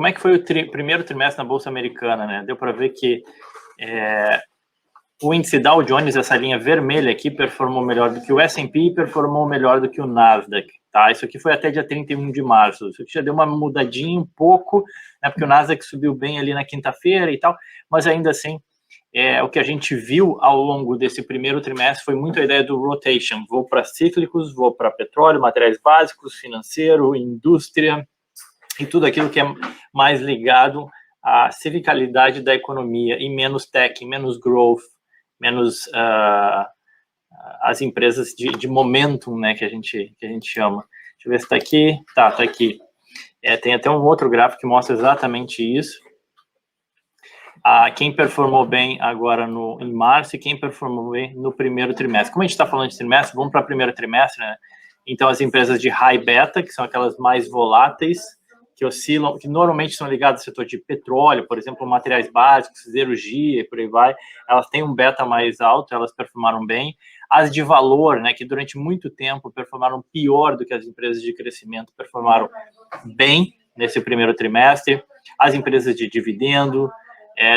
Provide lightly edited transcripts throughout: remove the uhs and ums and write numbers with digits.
como é que foi o primeiro trimestre na Bolsa Americana, né? Deu para ver que o índice Dow Jones, essa linha vermelha aqui, performou melhor do que o S&P e performou melhor do que o Nasdaq, tá? Isso aqui foi até dia 31 de março. Isso aqui já deu uma mudadinha um pouco, né? Porque o Nasdaq subiu bem ali na quinta-feira e tal, mas ainda assim, o que a gente viu ao longo desse primeiro trimestre foi muito a ideia do rotation. Vou para cíclicos, vou para petróleo, materiais básicos, financeiro, indústria e tudo aquilo que é mais ligado à ciclicalidade da economia e menos tech, menos growth, menos as empresas de momentum, né, que a gente chama. Deixa eu ver se está aqui. Tá aqui. Tem até um outro gráfico que mostra exatamente isso. Quem performou bem agora em março e quem performou bem no primeiro trimestre. Como a gente está falando de trimestre, vamos para o primeiro trimestre, né? Então, as empresas de high beta, que são aquelas mais voláteis, que oscilam, que normalmente são ligadas ao setor de petróleo, por exemplo, materiais básicos, siderurgia e por aí vai, elas têm um beta mais alto, elas performaram bem. As de valor, né, que durante muito tempo performaram pior do que as empresas de crescimento, performaram bem nesse primeiro trimestre. As empresas de dividendo,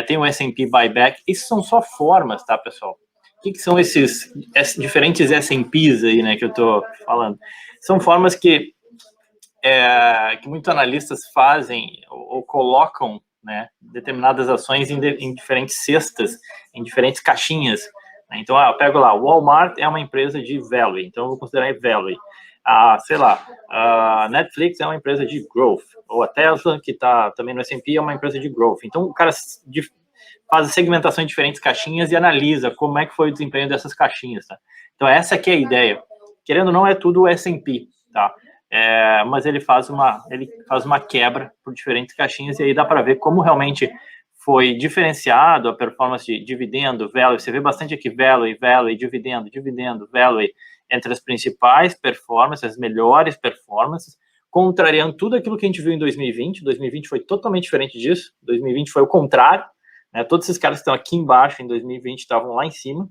tem o S&P Buyback. Isso são só formas, tá, pessoal? O que são esses diferentes S&Ps aí, né, que eu estou falando? São formas que muitos analistas fazem ou colocam, né, determinadas ações em diferentes cestas, em diferentes caixinhas. Então, eu pego lá, o Walmart é uma empresa de value, então eu vou considerar value. Sei lá, a Netflix é uma empresa de growth, ou a Tesla, que está também no S&P, é uma empresa de growth. Então, o cara faz a segmentação em diferentes caixinhas e analisa como é que foi o desempenho dessas caixinhas, tá? Então, essa aqui é a ideia. Querendo ou não, é tudo o S&P, tá? Mas ele faz uma quebra por diferentes caixinhas e aí dá para ver como realmente foi diferenciado a performance de dividendo, value. Você vê bastante aqui value, dividendo, value, entre as principais performances, as melhores performances, contrariando tudo aquilo que a gente viu em 2020. 2020 foi totalmente diferente disso. 2020 foi o contrário, né? Todos esses caras que estão aqui embaixo em 2020 estavam lá em cima,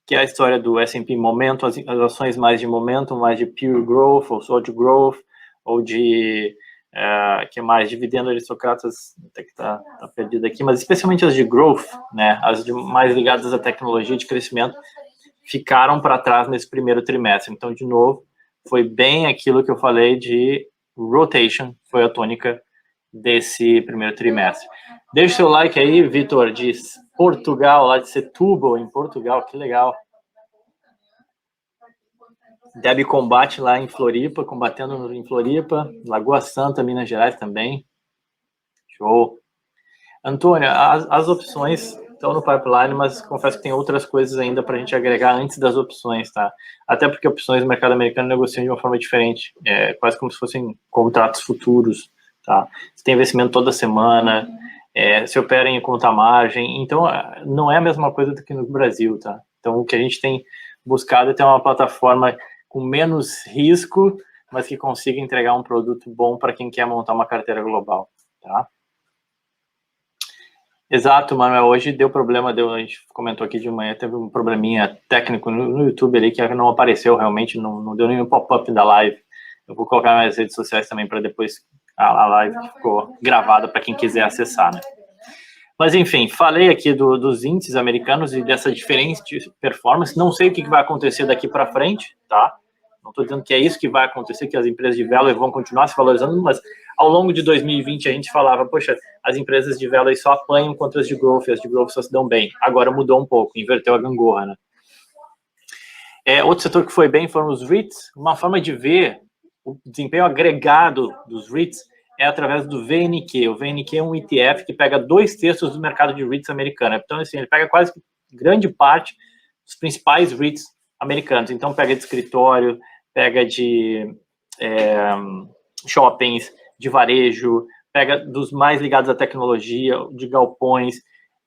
que é a história do S&P Momento, as ações mais de momento, mais de pure growth, ou só de growth, ou de, que mais, dividendo aristocratas, até que tá perdido aqui, mas especialmente as de growth, né, as mais ligadas à tecnologia de crescimento, ficaram para trás nesse primeiro trimestre. Então, de novo, foi bem aquilo que eu falei de rotation, foi a tônica desse primeiro trimestre. Deixa o seu like aí, Vitor, de Portugal, lá de Setúbal, em Portugal, que legal. Deb combate lá em Floripa, combatendo em Floripa, Lagoa Santa, Minas Gerais também. Show. Antônio, as opções estão no pipeline, mas confesso que tem outras coisas ainda para a gente agregar antes das opções, tá? Até porque opções no mercado americano negociam de uma forma diferente, quase como se fossem contratos futuros, tá? Você tem investimento toda semana, se opera em conta margem, então não é a mesma coisa do que no Brasil, tá? Então o que a gente tem buscado é ter uma plataforma com menos risco, mas que consiga entregar um produto bom para quem quer montar uma carteira global, tá? Exato, Manuel, hoje deu problema, a gente comentou aqui de manhã, teve um probleminha técnico no YouTube ali, que não apareceu realmente, não deu nenhum pop-up da live. Eu vou colocar nas redes sociais também para depois a live que ficou gravada para quem quiser acessar, né? Mas, enfim, falei aqui dos índices americanos e dessa diferente performance. Não sei o que vai acontecer daqui para frente, tá? Não estou dizendo que é isso que vai acontecer, que as empresas de value vão continuar se valorizando, mas ao longo de 2020 a gente falava, poxa, as empresas de value só apanham contra as de growth, e as de growth só se dão bem. Agora mudou um pouco, inverteu a gangorra, né? Outro setor que foi bem foram os REITs. Uma forma de ver o desempenho agregado dos REITs é através do VNQ. O VNQ é um ETF que pega 2/3 do mercado de REITs americano. Então, assim, ele pega quase grande parte dos principais REITs americanos. Então, pega de escritório, pega de shoppings, de varejo, pega dos mais ligados à tecnologia, de galpões.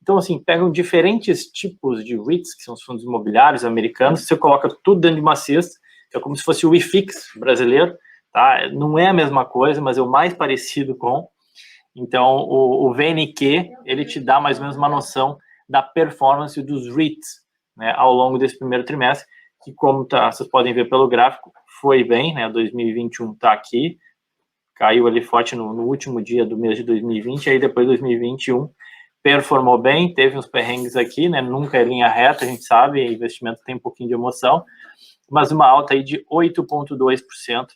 Então, assim, pegam diferentes tipos de REITs, que são os fundos imobiliários americanos, você coloca tudo dentro de uma cesta, que é como se fosse o IFIX brasileiro, tá? Não é a mesma coisa, mas é o mais parecido com. Então, o VNQ, ele te dá mais ou menos uma noção da performance dos REITs, né, ao longo desse primeiro trimestre, que como vocês podem ver pelo gráfico, foi bem, né, 2021 está aqui, caiu ali forte no último dia do mês de 2020, aí depois 2021 performou bem, teve uns perrengues aqui, né? Nunca é linha reta, a gente sabe, investimento tem um pouquinho de emoção, mas uma alta aí de 8,2%,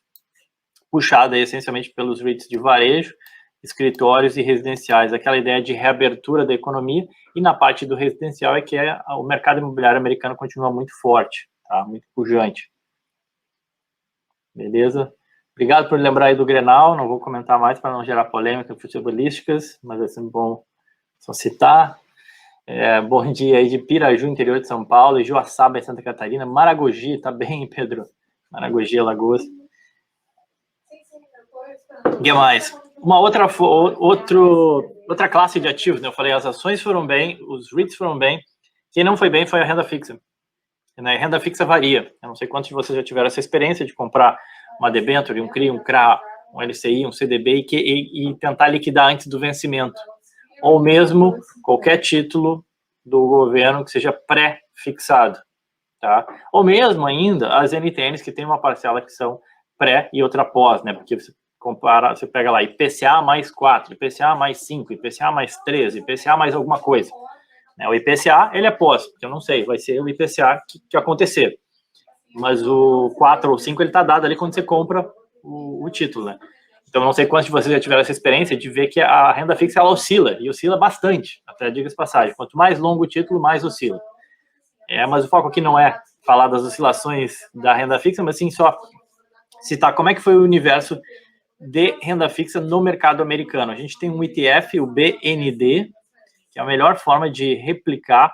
puxada aí, essencialmente pelos REITs de varejo, escritórios e residenciais, aquela ideia de reabertura da economia, e na parte do residencial é que o mercado imobiliário americano continua muito forte, tá? Muito pujante. Beleza? Obrigado por lembrar aí do Grenal, não vou comentar mais para não gerar polêmica futebolísticas, mas é sempre bom só citar. Bom dia aí de Piraju, interior de São Paulo, e Joaçaba, em Santa Catarina, Maragogi, tá bem, Pedro? Maragogi, Alagoas. O que mais? Uma outra classe de ativos, né? Eu falei, as ações foram bem, os REITs foram bem, quem não foi bem foi a renda fixa. A renda fixa varia. Eu não sei quantos de vocês já tiveram essa experiência de comprar uma debênture, um CRI, um CRA, um LCI, um CDB e tentar liquidar antes do vencimento. Ou mesmo qualquer título do governo que seja pré-fixado. Tá? Ou mesmo ainda as NTNs que tem uma parcela que são pré e outra pós, né? Porque você pega lá IPCA mais 4, IPCA mais 5, IPCA mais 13, IPCA mais alguma coisa. O IPCA, ele é pós, porque eu não sei, vai ser o IPCA que acontecer. Mas o 4 ou 5, ele está dado ali quando você compra o título, né? Então, não sei quantos de vocês já tiveram essa experiência de ver que a renda fixa, ela oscila, e oscila bastante, até diga-se passagem. Quanto mais longo o título, mais oscila. Mas o foco aqui não é falar das oscilações da renda fixa, mas sim só citar como é que foi o universo de renda fixa no mercado americano. A gente tem um ETF, o BND, que é a melhor forma de replicar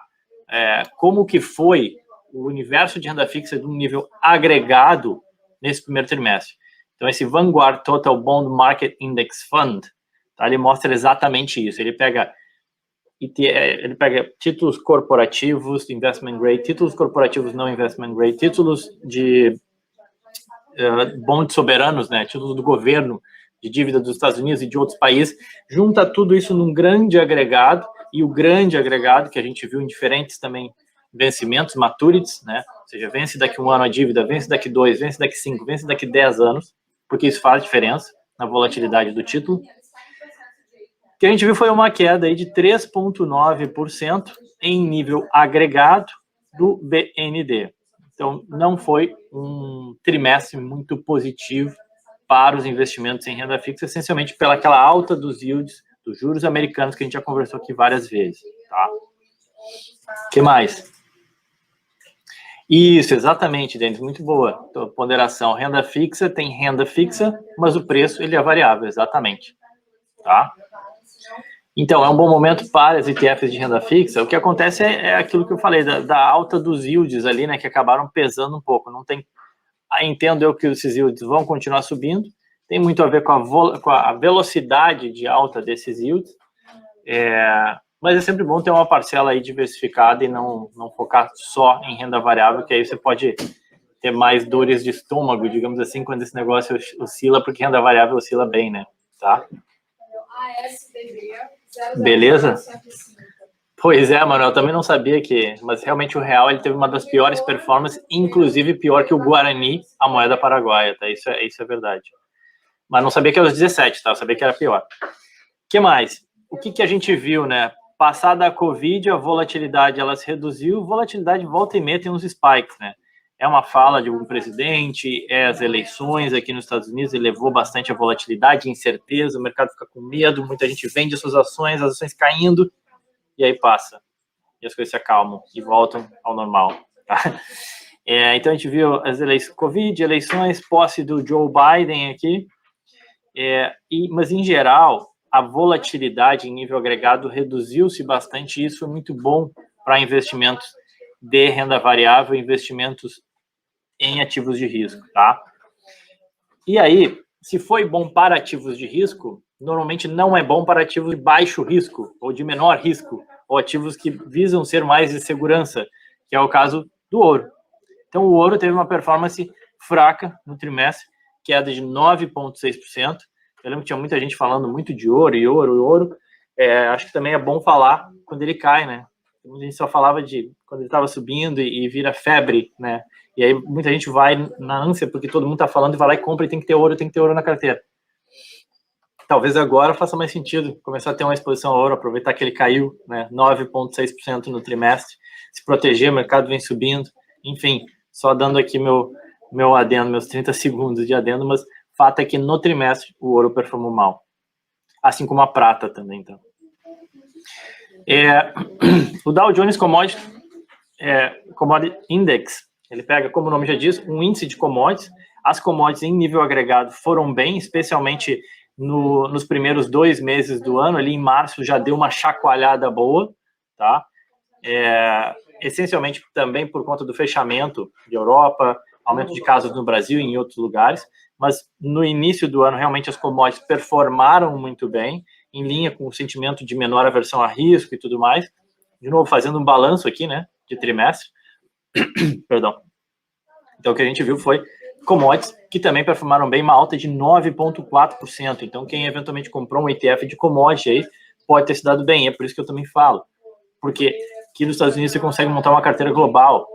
como que foi o universo de renda fixa de um nível agregado nesse primeiro trimestre. Então, esse Vanguard Total Bond Market Index Fund, tá, ele mostra exatamente isso. Ele pega títulos corporativos, investment grade, títulos corporativos não investment grade, títulos de bonds soberanos, né, títulos do governo, de dívida dos Estados Unidos e de outros países, junta tudo isso num grande agregado, e o grande agregado que a gente viu em diferentes também vencimentos, maturities, né, ou seja, vence daqui 1 ano a dívida, vence daqui 2, vence daqui 5, vence daqui 10 anos, porque isso faz diferença na volatilidade do título. O que a gente viu foi uma queda aí de 3,9% em nível agregado do BND. Então, não foi um trimestre muito positivo para os investimentos em renda fixa, essencialmente pelaquela alta dos yields, dos juros americanos, que a gente já conversou aqui várias vezes. Tá? O que mais? Isso, exatamente, Denis, muito boa. Então, ponderação, renda fixa tem renda fixa, mas o preço ele é variável, exatamente. Tá? Então, é um bom momento para as ETFs de renda fixa. O que acontece é aquilo que eu falei, da alta dos yields ali, né, que acabaram pesando um pouco. Não tem, entendo eu que esses yields vão continuar subindo, tem muito a ver com a velocidade de alta desses yields, mas é sempre bom ter uma parcela aí diversificada e não focar só em renda variável, que aí você pode ter mais dores de estômago, digamos assim, quando esse negócio oscila, porque renda variável oscila bem, né? Tá? Beleza? Pois é, Manuel, também não sabia mas realmente o real ele teve uma das piores performances, inclusive pior que o Guarani, a moeda paraguaia, tá? Isso é verdade. Mas não sabia que era os 17, tá? Eu sabia que era pior. O que mais? O que a gente viu, né? Passada a Covid, a volatilidade ela se reduziu, volatilidade volta e meia tem uns spikes, né? É uma fala de um presidente, as eleições aqui nos Estados Unidos elevou bastante a volatilidade, incerteza, o mercado fica com medo, muita gente vende suas ações, as ações caindo, e aí passa. E as coisas se acalmam e voltam ao normal. Tá? Então a gente viu as eleições, Covid, eleições, posse do Joe Biden aqui, mas em geral, a volatilidade em nível agregado reduziu-se bastante, e isso foi muito bom para investimentos de renda variável, investimentos em ativos de risco, tá? E aí, se foi bom para ativos de risco, normalmente não é bom para ativos de baixo risco, ou de menor risco, ou ativos que visam ser mais de segurança, que é o caso do ouro. Então, o ouro teve uma performance fraca no trimestre, queda de 9,6%. Eu lembro que tinha muita gente falando muito de ouro e ouro. Acho que também é bom falar quando ele cai, né? A gente só falava de quando ele estava subindo e vira febre, né? E aí muita gente vai na ânsia porque todo mundo está falando e vai lá e compra e tem que ter ouro na carteira. talvez agora faça mais sentido começar a ter uma exposição ao ouro, aproveitar que ele caiu, né, 9,6% no trimestre, se proteger, o mercado vem subindo, enfim, só dando aqui meu adendo, meus 30 segundos de adendo, mas fato é que no trimestre o ouro performou mal, assim como a prata também, então. O Dow Jones Commodity Index, ele pega, como o nome já diz, um índice de commodities. As commodities em nível agregado foram bem, especialmente nos primeiros 2 meses do ano, ali em março já deu uma chacoalhada boa, tá? Essencialmente também por conta do fechamento de Europa, aumento de casos no Brasil e em outros lugares, mas no início do ano realmente as commodities performaram muito bem, em linha com o sentimento de menor aversão a risco e tudo mais. De novo, fazendo um balanço aqui, né, de trimestre. Perdão. Então, o que a gente viu foi commodities que também performaram bem, uma alta de 9,4%. Então, quem eventualmente comprou um ETF de commodity aí pode ter se dado bem. É por isso que eu também falo. Porque aqui nos Estados Unidos você consegue montar uma carteira global.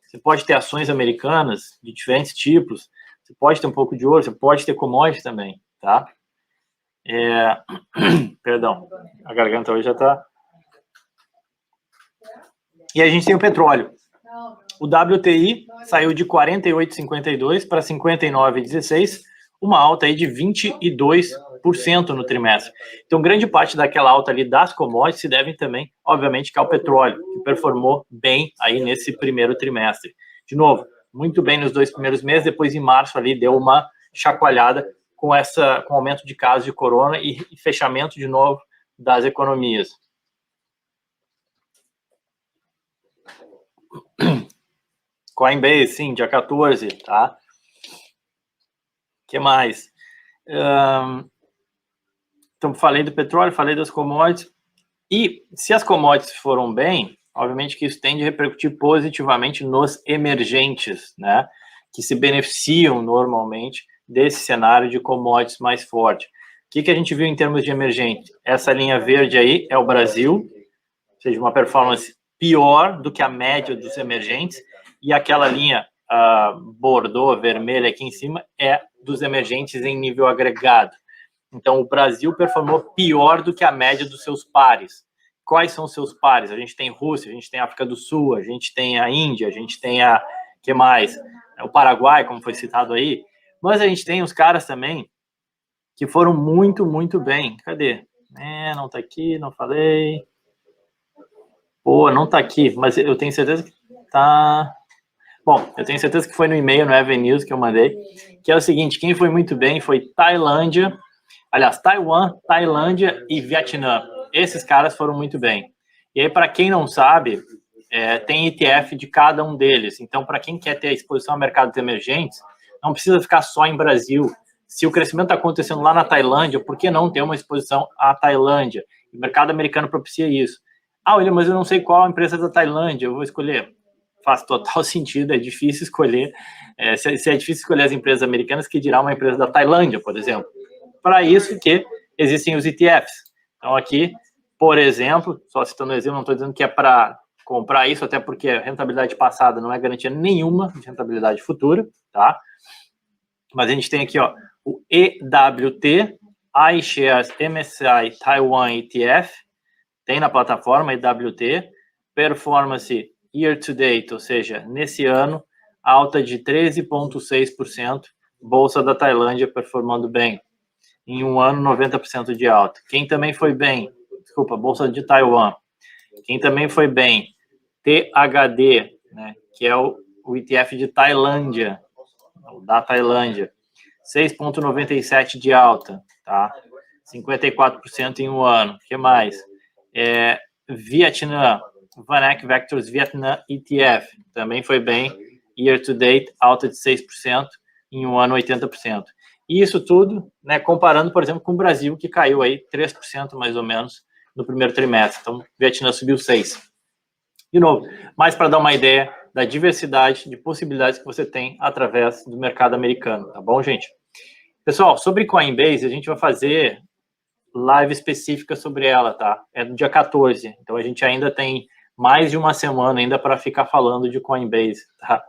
Você pode ter ações americanas de diferentes tipos. Você pode ter um pouco de ouro, você pode ter commodity também, tá? Perdão, a garganta hoje já tá... E a gente tem o petróleo. O WTI saiu de 48,52 para 59,16, uma alta aí de 22% no trimestre. Então, grande parte daquela alta ali das commodities se deve também, obviamente, ao petróleo, que performou bem aí nesse primeiro trimestre. De novo, muito bem nos 2 primeiros meses, depois em março ali deu uma chacoalhada com o aumento de casos de corona e fechamento de novo das economias. Coinbase, sim, dia 14, tá? O que mais? Então, falei do petróleo, falei das commodities. E se as commodities foram bem, obviamente que isso tende a repercutir positivamente nos emergentes, né? Que se beneficiam normalmente desse cenário de commodities mais forte. O que a gente viu em termos de emergente? Essa linha verde aí é o Brasil, ou seja, uma performance pior do que a média dos emergentes, e aquela linha bordô, vermelha aqui em cima, é dos emergentes em nível agregado. Então, o Brasil performou pior do que a média dos seus pares. Quais são os seus pares? A gente tem Rússia, a gente tem a África do Sul, a gente tem a Índia, a gente tem que mais? O Paraguai, como foi citado aí. Mas a gente tem os caras também que foram muito, muito bem. Cadê? Não tá aqui, não falei. Pô, não tá aqui, mas eu tenho certeza que tá... Bom, eu tenho certeza que foi no e-mail, no Even News que eu mandei, que é o seguinte, quem foi muito bem foi Tailândia, aliás, Taiwan, Tailândia e Vietnã. Esses caras foram muito bem. E aí, para quem não sabe, tem ETF de cada um deles. Então, para quem quer ter exposição a mercados emergentes, não precisa ficar só em Brasil. Se o crescimento está acontecendo lá na Tailândia, por que não ter uma exposição à Tailândia? O mercado americano propicia isso. William, mas eu não sei qual a empresa da Tailândia, eu vou escolher. Faz total sentido, é difícil escolher. Se é difícil escolher as empresas americanas, que dirá uma empresa da Tailândia, por exemplo. Para isso que existem os ETFs. Então, aqui, por exemplo, só citando um exemplo, não estou dizendo que é para comprar isso, até porque a rentabilidade passada não é garantia nenhuma de rentabilidade futura, tá? Mas a gente tem aqui, ó, o EWT, iShares MSCI Taiwan ETF, tem na plataforma EWT, performance year to date, ou seja, nesse ano, alta de 13,6%, Bolsa da Tailândia performando bem. Em um ano, 90% de alta. Quem também foi bem, Bolsa de Taiwan. Quem também foi bem, THD, né, que é o ETF de Tailândia, da Tailândia. 6,97% de alta, tá? 54% em um ano. O que mais? Vietnã, VanEck Vectors Vietnam ETF, também foi bem, year to date, alta de 6%, em um ano 80%. E isso tudo, né, comparando, por exemplo, com o Brasil, que caiu aí 3% mais ou menos no primeiro trimestre. Então, o Vietnã subiu 6%. De novo, mais para dar uma ideia da diversidade de possibilidades que você tem através do mercado americano, tá bom, gente? Pessoal, sobre Coinbase, a gente vai fazer live específica sobre ela, tá? É no dia 14, então a gente ainda tem mais de uma semana ainda para ficar falando de Coinbase, tá?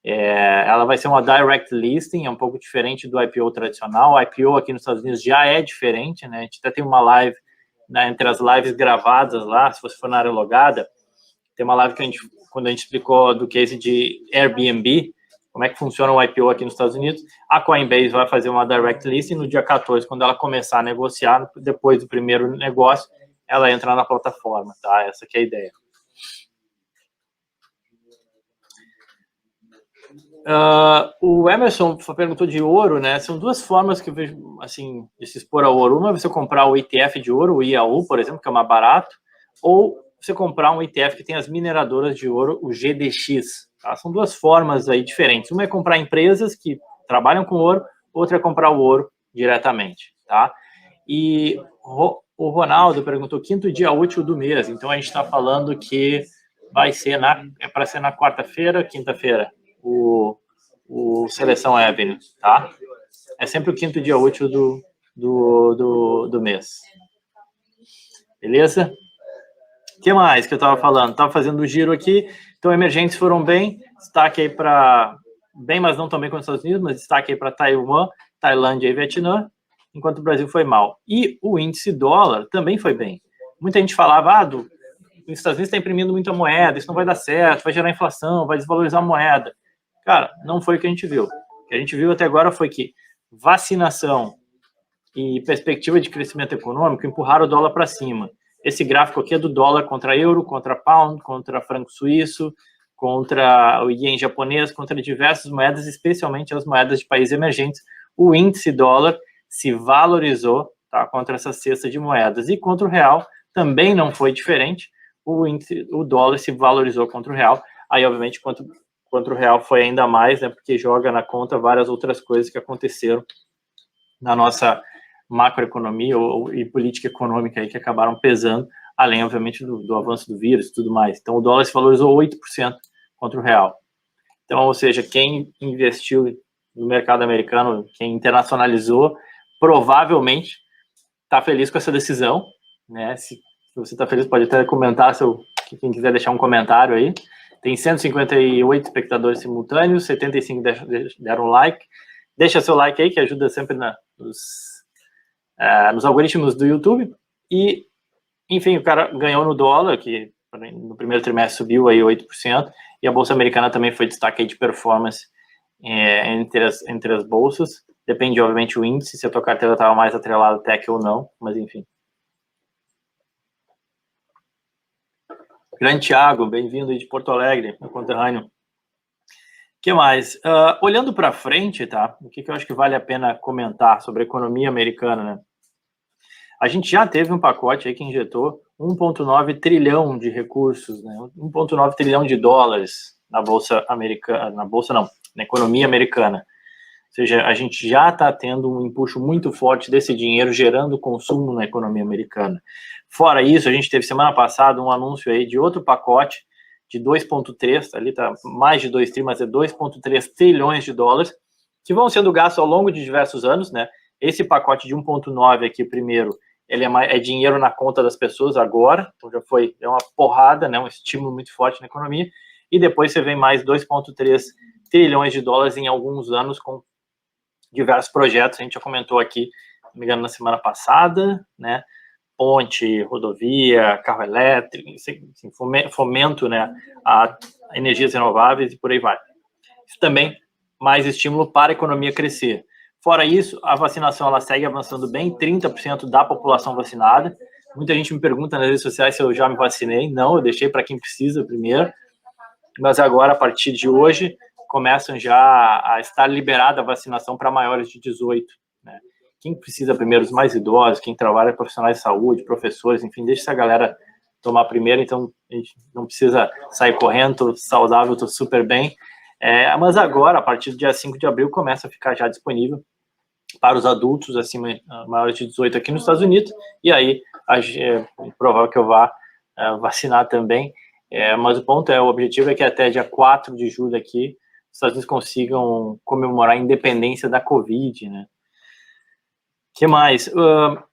Ela vai ser uma direct listing, é um pouco diferente do IPO tradicional. O IPO aqui nos Estados Unidos já é diferente, né? A gente até tem uma live, né, entre as lives gravadas lá, se você for na área logada, tem uma live que quando a gente explicou do case de Airbnb, como é que funciona o IPO aqui nos Estados Unidos. A Coinbase vai fazer uma direct listing no dia 14, quando ela começar a negociar, depois do primeiro negócio, ela entra na plataforma, tá? Essa que é a ideia. O Emerson perguntou de ouro, né? São duas formas que eu vejo, assim, de se expor ao ouro. Uma é você comprar o ETF de ouro, o IAU, por exemplo, que é mais barato, ou você comprar um ETF que tem as mineradoras de ouro, o GDX. Tá? São duas formas aí diferentes. Uma é comprar empresas que trabalham com ouro, outra é comprar o ouro diretamente, tá? E o Ronaldo perguntou quinto dia útil do mês. Então a gente está falando que vai ser para ser na quarta-feira, quinta-feira, o Seleção Avenue, tá? É sempre o quinto dia útil do mês. Beleza? O que mais que eu estava falando? Estava fazendo o giro aqui. Então, emergentes foram bem. Destaque aí para... Bem, mas não tão bem quanto os Estados Unidos, mas destaque aí para Taiwan, Tailândia e Vietnã, enquanto o Brasil foi mal. E o índice dólar também foi bem. Muita gente falava, os Estados Unidos está imprimindo muita moeda, isso não vai dar certo, vai gerar inflação, vai desvalorizar a moeda. Cara, não foi o que a gente viu. O que a gente viu até agora foi que vacinação e perspectiva de crescimento econômico empurraram o dólar para cima. Esse gráfico aqui é do dólar contra euro, contra pound, contra franco suíço, contra o ien japonês, contra diversas moedas, especialmente as moedas de países emergentes. O índice dólar se valorizou, tá, contra essa cesta de moedas. E contra o real também não foi diferente. O dólar se valorizou contra o real. Aí, obviamente, contra o real foi ainda mais, né, porque joga na conta várias outras coisas que aconteceram na nossa macroeconomia e política econômica aí que acabaram pesando, além, obviamente, do avanço do vírus e tudo mais. Então, o dólar se valorizou 8% contra o real. Então, ou seja, quem investiu no mercado americano, quem internacionalizou, provavelmente está feliz com essa decisão, né? Se você está feliz, pode até comentar, quem quiser deixar um comentário aí. Tem 158 espectadores simultâneos, 75 deram like. Deixa seu like aí, que ajuda sempre nos algoritmos do YouTube. E, enfim, o cara ganhou no dólar, que no primeiro trimestre subiu aí 8%, e a Bolsa Americana também foi destaque aí de performance entre as bolsas. Depende, obviamente, do índice, se a tua carteira estava mais atrelada à tech ou não, mas enfim. Grande Thiago, bem-vindo aí de Porto Alegre, meu conterrâneo. O que mais? Olhando para frente, tá? O que eu acho que vale a pena comentar sobre a economia americana, né? A gente já teve um pacote aí que injetou 1,9 trilhão de recursos, né? 1,9 trilhão de dólares na Bolsa Americana, na economia americana. Ou seja, a gente já está tendo um empuxo muito forte desse dinheiro gerando consumo na economia americana. Fora isso, a gente teve semana passada um anúncio aí de outro pacote de 2,3, ali tá mais de 2 trilhões, mas é 2,3 trilhões de dólares, que vão sendo gastos ao longo de diversos anos, né? Esse pacote de 1,9 aqui, primeiro, ele é dinheiro na conta das pessoas agora, então já é uma porrada, né? Um estímulo muito forte na economia, e depois você vem mais 2,3 trilhões de dólares em alguns anos com diversos projetos, a gente já comentou aqui, se não me engano, na semana passada, né? Ponte, rodovia, carro elétrico, assim, fomento, né, a energias renováveis e por aí vai. Isso também mais estímulo para a economia crescer. Fora isso, a vacinação ela segue avançando bem, 30% da população vacinada. Muita gente me pergunta nas redes sociais se eu já me vacinei. Não, eu deixei para quem precisa primeiro. Mas agora, a partir de hoje, começam já a estar liberada a vacinação para maiores de 18, né? Quem precisa primeiro, os mais idosos, quem trabalha, profissionais de saúde, professores, enfim, deixa essa galera tomar primeiro, então a gente não precisa sair correndo, tô saudável, tô super bem. Mas agora, a partir do dia 5 de abril, começa a ficar já disponível para os adultos acima, maiores de 18 aqui nos Estados Unidos, e aí é provável que eu vá vacinar também, mas o objetivo é que até dia 4 de julho aqui, os Estados Unidos consigam comemorar a independência da Covid, né? O que mais?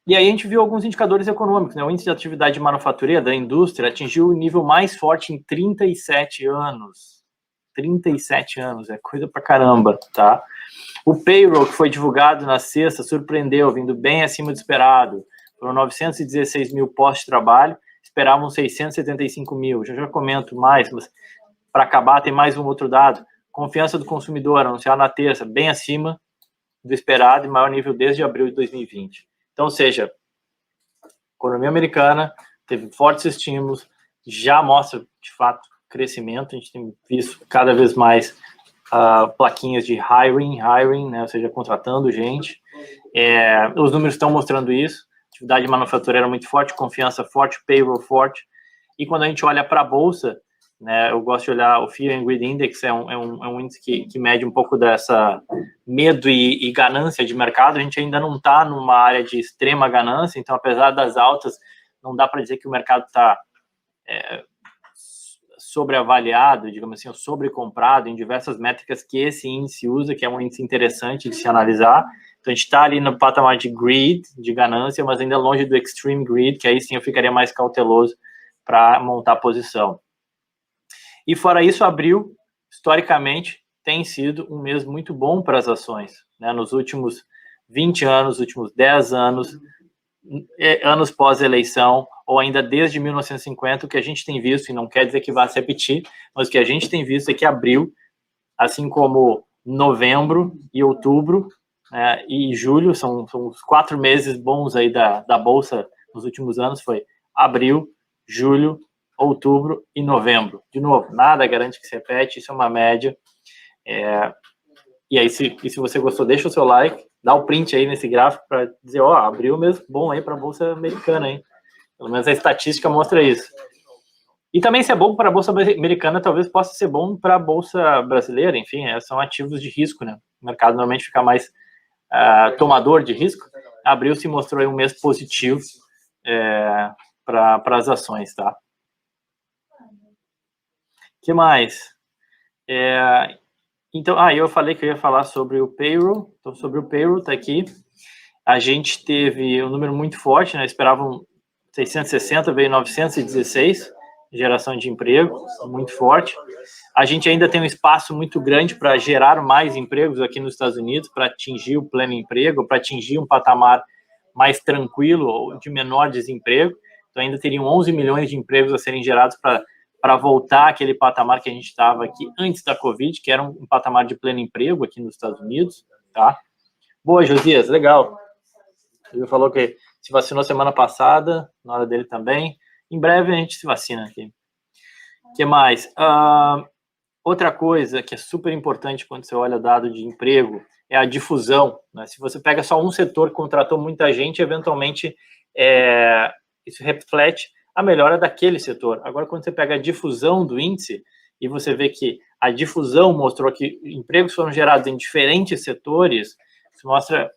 E aí a gente viu alguns indicadores econômicos, né? O índice de atividade manufatureira da indústria atingiu o nível mais forte em 37 anos. 37 anos, é coisa pra caramba, tá? O payroll que foi divulgado na sexta surpreendeu, vindo bem acima do esperado. Foram 916 mil postos de trabalho, esperavam 675 mil. Já comento mais, mas para acabar tem mais um outro dado. Confiança do consumidor, anunciado na terça, bem acima do esperado e maior nível desde abril de 2020. Então, ou seja, a economia americana teve fortes estímulos, já mostra, de fato, crescimento. A gente tem visto cada vez mais plaquinhas de hiring, né, ou seja, contratando gente. Os números estão mostrando isso. Atividade manufatureira muito forte, confiança forte, payroll forte. E quando a gente olha para a bolsa, né, eu gosto de olhar o Fear and Greed Index, é um índice que mede um pouco dessa medo e ganância de mercado. A gente ainda não está numa área de extrema ganância, então, apesar das altas, não dá para dizer que o mercado está sobreavaliado, digamos assim, ou sobrecomprado em diversas métricas que esse índice usa, que é um índice interessante de se analisar. Então, a gente está ali no patamar de greed, de ganância, mas ainda longe do extreme greed, que aí sim eu ficaria mais cauteloso para montar a posição. E fora isso, abril, historicamente, tem sido um mês muito bom para as ações, né? Nos últimos 20 anos, últimos 10 anos, anos pós-eleição, ou ainda desde 1950, o que a gente tem visto, e não quer dizer que vá se repetir, mas o que a gente tem visto é que abril, assim como novembro e outubro, e julho, são os 4 meses bons aí da Bolsa nos últimos anos, foi abril, julho, outubro e novembro. De novo, nada garante que se repete, isso é uma média. E aí, se você gostou, deixa o seu like, dá o print aí nesse gráfico para dizer, abril mesmo bom aí para a Bolsa Americana, hein? Pelo menos a estatística mostra isso. E também, se é bom para a Bolsa Americana, talvez possa ser bom para a Bolsa Brasileira, enfim, são ativos de risco, né? O mercado normalmente fica mais tomador de risco. Abril se mostrou aí um mês positivo para as ações, tá? O que mais? Então, eu falei que eu ia falar sobre o payroll. Então, sobre o payroll, tá aqui. A gente teve um número muito forte, né? Esperavam 660, veio 916, geração de emprego, muito forte. A gente ainda tem um espaço muito grande para gerar mais empregos aqui nos Estados Unidos, para atingir o pleno emprego, para atingir um patamar mais tranquilo ou de menor desemprego. Então, ainda teriam 11 milhões de empregos a serem gerados para voltar àquele patamar que a gente estava aqui antes da Covid, que era um patamar de pleno emprego aqui nos Estados Unidos, tá? Boa, Josias, legal. Ele falou que se vacinou semana passada, na hora dele também. Em breve a gente se vacina aqui. O que mais? Outra coisa que é super importante quando você olha dado de emprego é a difusão, né? Se você pega só um setor que contratou muita gente, eventualmente isso reflete a melhora daquele setor. Agora, quando você pega a difusão do índice e você vê que a difusão mostrou que empregos foram gerados em diferentes setores, isso mostra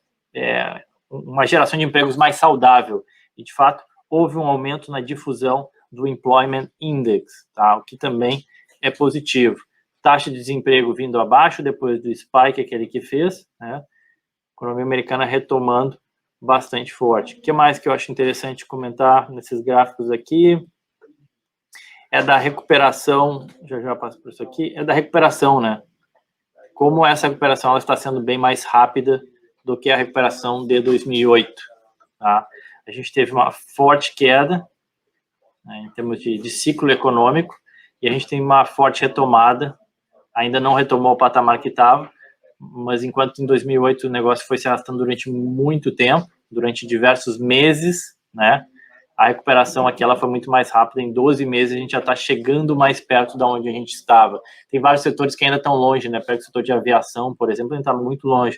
uma geração de empregos mais saudável. E, de fato, houve um aumento na difusão do Employment Index, tá? O que também é positivo. Taxa de desemprego vindo abaixo depois do spike, aquele que fez, né? A economia americana retomando bastante forte. O que mais que eu acho interessante comentar nesses gráficos aqui? É da recuperação, já passo por isso aqui, é da recuperação, né? Como essa recuperação ela está sendo bem mais rápida do que a recuperação de 2008, tá? A gente teve uma forte queda, né, em termos de ciclo econômico, e a gente tem uma forte retomada, ainda não retomou o patamar que estava, mas enquanto em 2008 o negócio foi se arrastando durante muito tempo, durante diversos meses, né, a recuperação aqui ela foi muito mais rápida, em 12 meses a gente já está chegando mais perto de onde a gente estava. Tem vários setores que ainda estão longe, né, pega o setor de aviação, por exemplo, ainda está muito longe.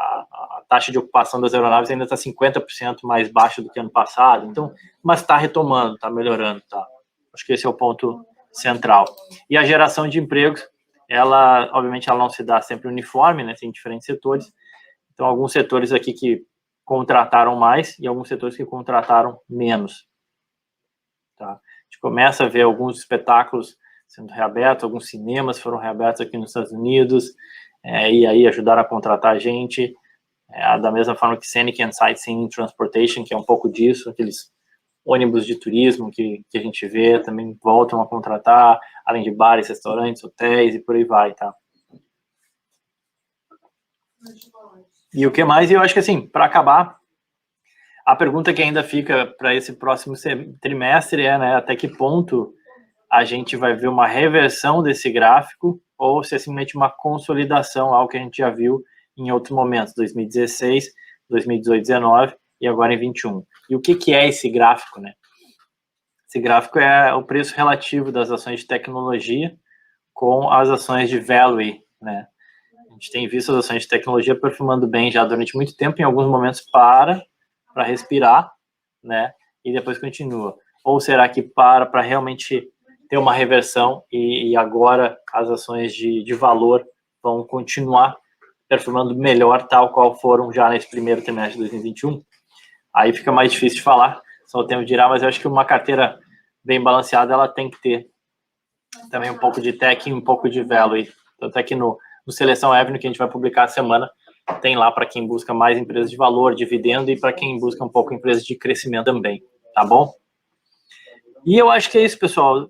A taxa de ocupação das aeronaves ainda está 50% mais baixa do que ano passado, então, mas está retomando, está melhorando, tá? Acho que esse é o ponto central. E a geração de empregos, ela, obviamente, ela não se dá sempre uniforme, né? Tem diferentes setores. Então, alguns setores aqui que contrataram mais e alguns setores que contrataram menos, tá? A gente começa a ver alguns espetáculos sendo reabertos, alguns cinemas foram reabertos aqui nos Estados Unidos, e aí ajudaram a contratar gente, da mesma forma que Scenic and Sightseeing Transportation, que é um pouco disso, aqueles ônibus de turismo que a gente vê, também voltam a contratar, além de bares, restaurantes, hotéis e por aí vai, tá? E o que mais? Eu acho que, assim, para acabar, a pergunta que ainda fica para esse próximo trimestre é, né, até que ponto a gente vai ver uma reversão desse gráfico ou se é simplesmente uma consolidação, algo que a gente já viu em outros momentos, 2016, 2018, 2019 e agora em 21. E o que é esse gráfico, né? Esse gráfico é o preço relativo das ações de tecnologia com as ações de value, né? A gente tem visto as ações de tecnologia performando bem já durante muito tempo, em alguns momentos para respirar, né? E depois continua. Ou será que para realmente ter uma reversão e agora as ações de valor vão continuar performando melhor, tal qual foram já nesse primeiro trimestre de 2021? Aí fica mais difícil de falar, só o tempo dirá, mas eu acho que uma carteira bem balanceada, ela tem que ter também um pouco de tech e um pouco de value. Tanto é que no Seleção Avenue, que a gente vai publicar a semana, tem lá para quem busca mais empresas de valor, dividendo, e para quem busca um pouco empresas de crescimento também, tá bom? E eu acho que é isso, pessoal.